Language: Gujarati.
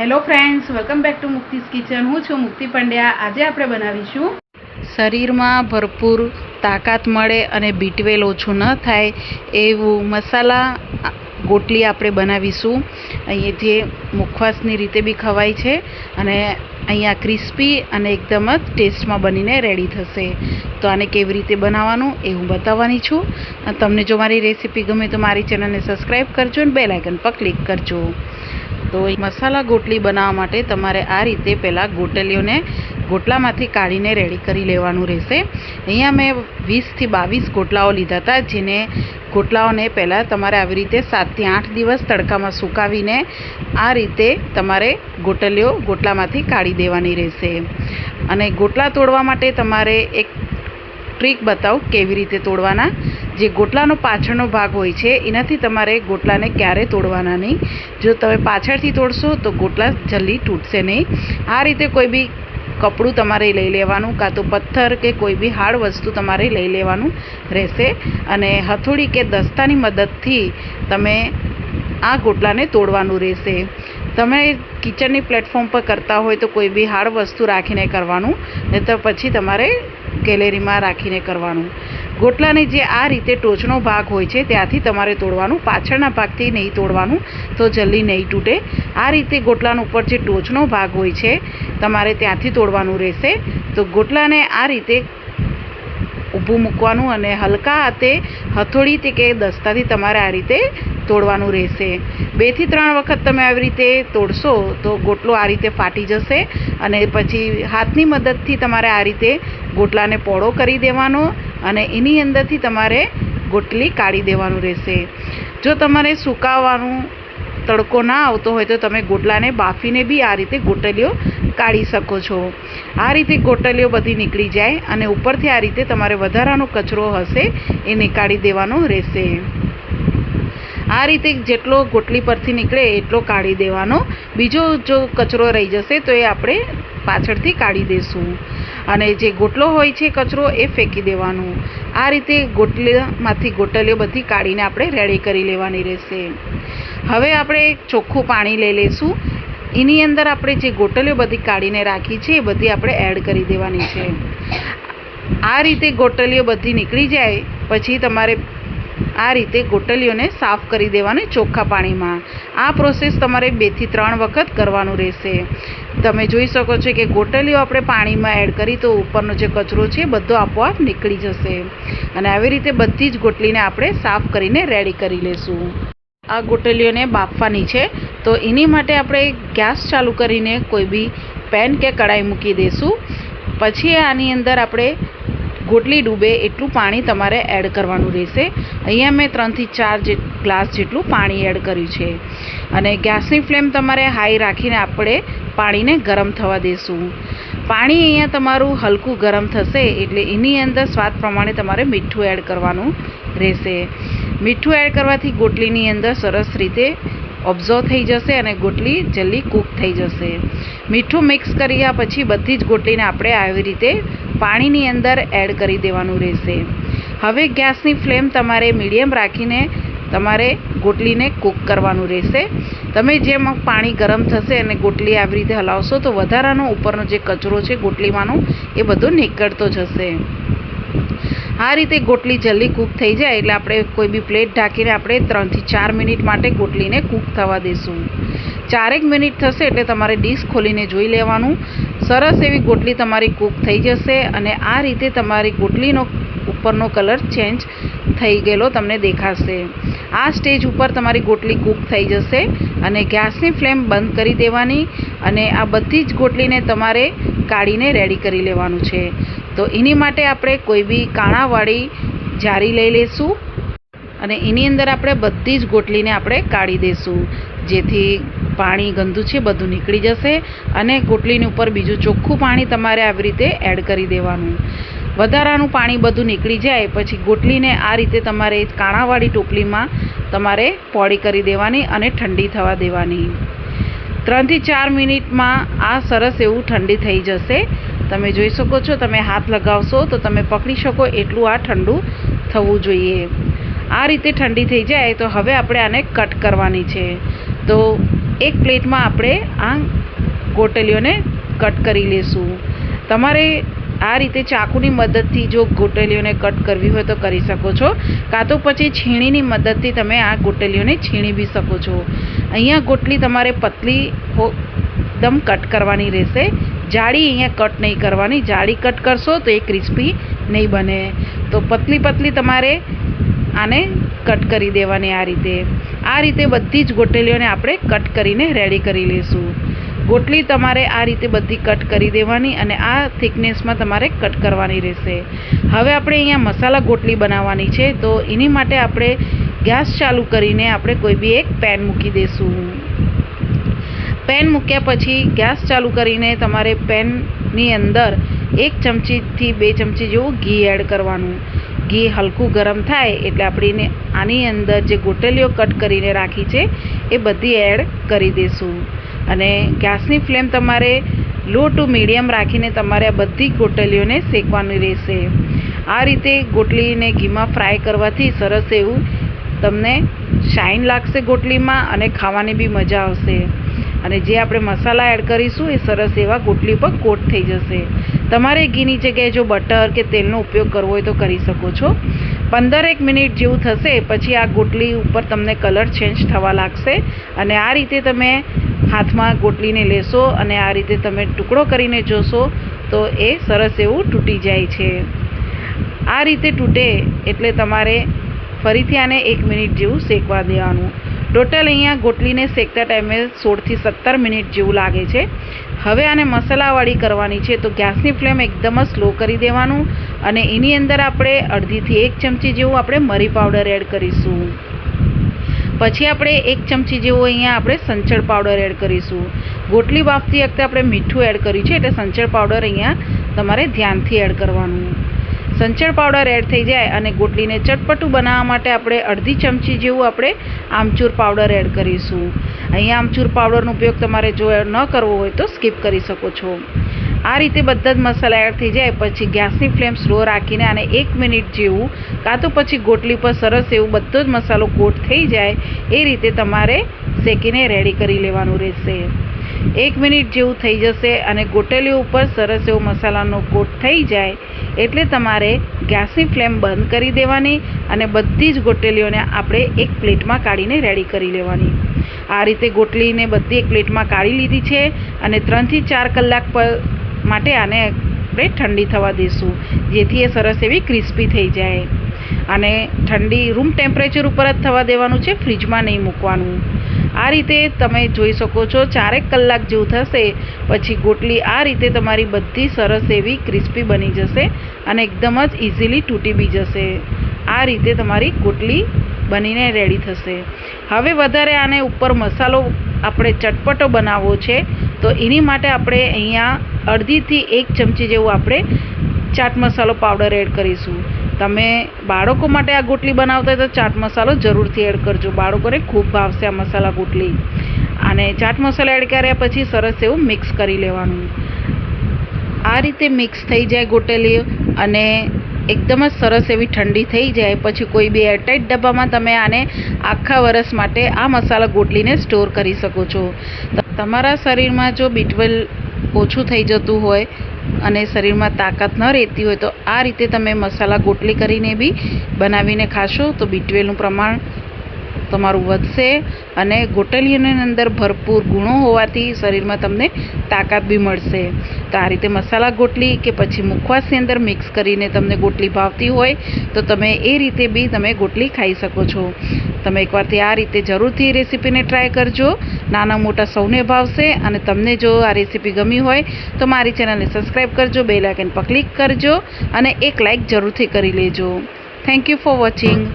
Hello friends, welcome back to મુક્તિસ kitchen. હું છું મુક્તિ પંડ્યા. આજે આપણે બનાવીશું શરીરમાં ભરપૂર તાકાત મળે અને બીટવેલ ઓછું ન થાય એવું મસાલા ગોટલી આપણે બનાવીશું. અહીં જે મુખવાસની રીતે બી ખવાય છે અને અહીંયા ક્રિસ્પી અને એકદમ જ ટેસ્ટમાં બનીને રેડી થશે. તો આને કેવી રીતે બનાવવાનું એ હું બતાવવાની છું. તમને જો મારી રેસીપી ગમે તો મારી ચેનલને સબસ્ક્રાઈબ કરજો અને બેલ આઇકન પર ક્લિક કરજો. તો મસાલા ગોટલી બનાવવા માટે તમારે આ રીતે પહેલાં ગોટલીઓને ગોટલામાંથી કાઢીને રેડી કરી લેવાનું રહેશે. અહીંયા મેં 20થી 22 ગોટલાઓ લીધા હતા, જેને ગોટલાઓને પહેલાં તમારે આવી રીતે 7થી 8 દિવસ તડકામાં સુકાવીને આ રીતે તમારે ગોટલીઓ ગોટલામાંથી કાઢી દેવાની રહેશે. અને ગોટલા તોડવા માટે તમારે એક ટ્રીક બતાવું કેવી રીતે તોડવાના. જે ગોટલાનો પાછળનો ભાગ હોય છે એનાથી તમારે ગોટલાને ક્યારે તોડવાના નહીં. જો તમે પાછળથી તોડશો તો ગોટલા જલ્દી તૂટશે નહીં. આ રીતે કોઈ બી કપડું તમારે લઈ લેવાનું, કાં તો પથ્થર કે કોઈ બી હાર્ડ વસ્તુ તમારે લઈ લેવાનું રહેશે અને હથોડી કે દસ્તાની મદદથી તમે આ ગોટલાને તોડવાનું રહેશે. તમે કિચનની પ્લેટફોર્મ પર કરતા હોય તો કોઈ બી હાર્ડ વસ્તુ રાખીને કરવાનું, નહીં તો પછી તમારે ગેલેરીમાં રાખીને કરવાનું. ગોટલાની જે આ રીતે ટોચનો ભાગ હોય છે ત્યાંથી તમારે તોડવાનું, પાછળના ભાગથી નહીં તોડવાનું, તો જલ્દી નહીં તૂટે. આ રીતે ગોટલાનો ઉપર જે ટોચનો ભાગ હોય છે તમારે ત્યાંથી તોડવાનું રહેશે. તો ગોટલાને આ રીતે ઊભું મૂકવાનું અને હલકા હાથે હથોડીથી કે દસ્તાથી તમારે આ રીતે તોડવાનું રહેશે. 2 થી 3 વખત તમે આવી રીતે તોડશો તો ગોટલો આ રીતે ફાટી જશે અને પછી હાથની મદદથી તમારે આ રીતે ગોટલાને પોળો કરી દેવાનો અને એની અંદરથી તમારે ગોટલી કાઢી દેવાનું રહેશે. જો તમારે સુકાવવાનું તડકો ના આવતો હોય તો તમે ગોટલાને બાફીને બી આ રીતે ગોટલીઓ કાઢી શકો છો. આ રીતે ગોટલીઓ બધી નીકળી જાય અને ઉપરથી આ રીતે તમારે વધારાનો કચરો હશે એ નીકાળી દેવાનો રહેશે. આ રીતે જેટલો ગોટલી પરથી નીકળે એટલો કાઢી દેવાનો. બીજો જો કચરો રહી જશે તો એ આપણે પાછળથી કાઢી દઈશું. અને જે ગોટલો હોય છે કચરો એ ફેંકી દેવાનું. આ રીતે ગોટલીમાંથી ગોટલીઓ બધી કાઢીને આપણે રેડી કરી લેવાની રહેશે. હવે આપણે ચોખ્ખું પાણી લઈ લઈશું. એની અંદર આપણે જે ગોટલીઓ બધી કાઢીને રાખી છે એ બધી આપણે એડ કરી દેવાની છે. આ રીતે ગોટલીઓ બધી નીકળી જાય પછી તમારે આ રીતે ગોટલીઓને સાફ કરી દેવાની ચોખ્ખા પાણીમાં. આ પ્રોસેસ તમારે 2 થી 3 વખત કરવાનું રહેશે. તમે જોઈ શકો છો કે ગોટલીઓ આપણે પાણીમાં એડ કરી તો ઉપરનો જે કચરો છે બધો આપોઆપ નીકળી જશે. અને આવી રીતે બધી જ ગોટલીને આપણે સાફ કરીને રેડી કરી લઈશું. આ ગોટલીઓને બાફવાની છે તો એની માટે આપણે ગેસ ચાલુ કરીને કોઈ બી પેન કે કઢાઈ મૂકી દઈશું. પછી આની અંદર આપણે ગોટલી ડૂબે એટલું પાણી તમારે એડ કરવાનું રહેશે. અહીંયા મેં 3 થી 4 ગ્લાસ જેટલું પાણી એડ કર્યું છે. અને ગેસની ફ્લેમ તમારે હાઈ રાખીને આપણે પાણીને ગરમ થવા દઈશું. પાણી અહીંયા તમારું હલકું ગરમ થશે એટલે એની અંદર સ્વાદ પ્રમાણે તમારે મીઠું એડ કરવાનું રહેશે. મીઠું એડ કરવાથી ગોટલીની અંદર સરસ રીતે ઓબ્ઝર્વ થઈ જશે અને ગોટલી જલ્દી કૂક થઈ જશે. મીઠું મિક્સ કર્યા પછી બધી જ ગોટલીને આપણે આવી રીતે પાણીની અંદર એડ કરી દેવાનું રહેશે. હવે ગેસની ફ્લેમ તમારે મીડિયમ રાખીને તમારે ગોટલીને કૂક કરવાનું રહેશે. તમે જેમ પાણી ગરમ થશે અને ગોટલી આવી રીતે હલાવશો તો વધારાનો ઉપરનો જે કચરો છે ગોટલીમાંનો એ બધો નીકળતો જશે. આ રીતે ગોટલી જલ્દી કૂક થઈ જાય એટલે આપણે કોઈ બી પ્લેટ ઢાંકીને આપણે 3 થી 4 મિનિટ માટે ગોટલીને કૂક થવા દઈશું. 4 મિનિટ થશે એટલે તમારે ડીશ ખોલીને જોઈ લેવાનું. સરસ એવી ગોટલી તમારી કૂક થઈ જશે અને આ રીતે તમારી ગોટલીનો ઉપરનો કલર ચેન્જ થઈ ગયેલો તમને દેખાશે. આ સ્ટેજ ઉપર તમારી ગોટલી કૂક થઈ જશે અને ગેસની ફ્લેમ બંધ કરી દેવાની અને આ બધી જ ગોટલીને તમારે કાઢીને રેડી કરી લેવાનું છે. તો એની માટે આપણે કોઈ બી કાણાવાળી જારી લઈ લઈશું અને એની અંદર આપણે બધી જ ગોટલીને આપણે કાઢી દઈશું, જેથી પાણી ગંદુ છે બધું નીકળી જશે. અને ગોટલીની ઉપર બીજું ચોખ્ખું પાણી તમારે આવી રીતે એડ કરી દેવાનું. વધારાનું પાણી બધું નીકળી જાય પછી ગોટલીને આ રીતે તમારે કાણાવાળી ટોપલીમાં તમારે પોળી કરી દેવાની અને ઠંડી થવા દેવાની. 3 થી 4 મિનિટમાં આ સરસ એવું ઠંડી થઈ જશે. તમે જોઈ શકો છો, તમે હાથ લગાવશો તો તમે પકડી શકો એટલું આ ઠંડુ થવું જોઈએ. આ રીતે ઠંડી થઈ જાય તો હવે આપણે આને કટ કરવાની છે. તો એક પ્લેટમાં આપણે આ ગોટલીઓને કટ કરી લેશું. તમારે આ રીતે ચાકુની મદદથી જો ગોટલીઓને કટ કરવી હોય તો કરી શકો છો, કાં તો પછી છીણીની મદદથી તમે આ ગોટલીઓને છીણી બી શકો છો. અહીંયા ગોટલી તમારે પતલી એકદમ કટ કરવાની રહેશે, જાડી અહીંયા કટ નહીં કરવાની. જાડી કટ કરશો તો એ ક્રિસ્પી નહીં બને. તો પતલી પતલી તમારે આને કટ કરી દેવાની. આ રીતે બધી જ ગોટલીઓને આપણે કટ કરીને રેડી કરી લઈશું. ગોટલી તમારે આ રીતે બધી કટ કરી દેવાની અને આ થિકનેસમાં તમારે કટ કરવાની રહેશે. હવે આપણે અહીંયા મસાલા ગોટલી બનાવવાની છે, તો એની માટે આપણે ગેસ ચાલુ કરીને આપણે કોઈ બી એક પેન મૂકી દઈશું. પેન મૂક્યા પછી ગેસ ચાલુ કરીને તમારે પેનની અંદર 1 ચમચીથી 2 ચમચી જેવું ઘી એડ કરવાનું. ઘી હલકું ગરમ થાય એટલે આપણે આની અંદર જે ગોટલીઓ કટ કરીને રાખી છે એ બધી એડ કરી દઈશું. અને ગેસની ફ્લેમ તમારે લો ટુ મીડિયમ રાખીને તમારે આ બધી ગોટલીઓને શેકવાની રહેશે. આ રીતે ગોટલીને ઘીમાં ફ્રાય કરવાથી સરસ એવું તમને શાઇન લાગશે ગોટલીમાં અને ખાવાની બી મજા આવશે. અને જે આપણે મસાલા એડ કરીશું એ સરસ એવા ગોટલી પર કોટ થઈ જશે. તમારે ઘીની જગ્યાએ જો બટર કે તેલનો ઉપયોગ કરવો હોય તો કરી શકો છો. 15 મિનિટ જેવું થશે પછી આ ગોટલી ઉપર તમને કલર ચેન્જ થવા લાગશે અને આ રીતે તમે હાથમાં ગોટલીને લેશો અને આ રીતે તમે ટુકડો કરીને જોશો તો એ સરસ એવું તૂટી જાય છે. આ રીતે તૂટે એટલે તમારે ફરીથી આને 1 મિનિટ જેવું શેકવા દેવાનું. ટોટલ અહીંયા ગોટલીને શેકતા ટાઈમે 16 થી 17 મિનિટ જેવું લાગે છે. હવે આને મસાલાવાળી કરવાની છે, તો ગેસની ફ્લેમ એકદમ જ સ્લો કરી દેવાનું અને એની અંદર આપણે અડધીથી 1 ચમચી જેવું આપણે મરી પાવડર એડ કરીશું. પછી આપણે 1 ચમચી જેવું અહીંયા આપણે સંચળ પાવડર એડ કરીશું. ગોટલી બાફતી વખતે આપણે મીઠું એડ કર્યું છે એટલે સંચળ પાવડર અહીંયા તમારે ધ્યાનથી એડ કરવાનું. સંચળ પાવડર એડ થઈ જાય અને ગોટલીને ચટપટું બનાવવા માટે આપણે અડધી ચમચી જેવું આપણે આમચૂર પાવડર એડ કરીશું. અહીંયા આમચૂર પાવડરનો ઉપયોગ તમારે જો ન કરવો હોય તો સ્કીપ કરી શકો છો. આ રીતે બધા જ મસાલા એડ થઈ જાય પછી ગેસની ફ્લેમ સ્લો રાખીને આને 1 મિનિટ જેવું કાં તો પછી ગોટલી પર સરસ એવું બધો જ મસાલો કોટ થઈ જાય એ રીતે તમારે શેકીને રેડી કરી લેવાનું રહેશે. 1 મિનિટ જેવું થઈ જશે અને ગોટલીઓ ઉપર સરસ એવો મસાલાનો કોટ થઈ જાય એટલે તમારે ગેસની ફ્લેમ બંધ કરી દેવાની અને બધી જ ગોટલીઓને આપણે એક પ્લેટમાં કાઢીને રેડી કરી લેવાની. આ રીતે ગોટલીને બધી એક પ્લેટમાં કાઢી લીધી છે અને 3 થી 4 કલાક માટે આને આપણે ઠંડી થવા દઈશું જેથી એ સરસ એવી ક્રિસ્પી થઈ જાય. અને ઠંડી રૂમ ટેમ્પરેચર ઉપર જ થવા દેવાનું છે, ફ્રીજમાં નહીં મૂકવાનું. આ રીતે તમે જોઈ શકો છો 4 કલાક જેવું થશે પછી ગોટલી આ રીતે તમારી બધી સરસ એવી ક્રિસ્પી બની જશે અને એકદમ જ ઇઝીલી તૂટી બી જશે. આ રીતે તમારી ગોટલી બનીને રેડી થશે. હવે વધારે આને ઉપર મસાલો આપણે ચટપટો બનાવવો છે તો એની માટે આપણે અહીંયા અડધીથી 1 ચમચી જેવું આપણે ચાટ મસાલો પાવડર એડ કરીશું. તમે બાળકો માટે આ ગોટલી બનાવતા હોય તો ચાટ મસાલો જરૂરથી એડ કરજો. બાળકોને ખૂબ ભાવશે આ મસાલા ગોટલી. અને ચાટ મસાલો એડ કર્યા પછી સરસ એવું મિક્સ કરી લેવાનું. આ રીતે મિક્સ થઈ જાય ગોટલી અને એકદમ જ સરસ એવી ઠંડી થઈ જાય પછી કોઈ બી એરટાઇટ ડબ્બામાં તમે આને આખા વર્ષ માટે આ મસાલા ગોટલીને સ્ટોર કરી શકો છો. તમારા શરીરમાં જો B12 ઓછું થઈ જતું હોય અને શરીરમાં તાકાત ન રહેતી હોય તો આ રીતે તમે મસાલા ગોટલી કરીને બી બનાવીને ખાશો તો B12નું પ્રમાણ તમારું વધશે અને ગોટલીઓની અંદર ભરપૂર ગુણો હોવાથી શરીરમાં તમને તાકાત બી મળશે. તો આ રીતે મસાલા ગોટલી કે પછી મુખવાસની અંદર મિક્સ કરીને તમને ગોટલી ભાવતી હોય તો તમે એ રીતે બી તમે ગોટલી ખાઈ શકો છો. તમે એકવારથી આ રીતે જરૂરથી રેસીપીને ટ્રાય કરજો. નાના મોટા સૌને ભાવશે અને તમને જો આ રેસીપી ગમી હોય તો મારી ચેનલને સબસ્ક્રાઈબ કરજો, બેલ આઇકન પર ક્લિક કરજો અને એક લાઇક જરૂરથી કરી લેજો. Thank you for watching.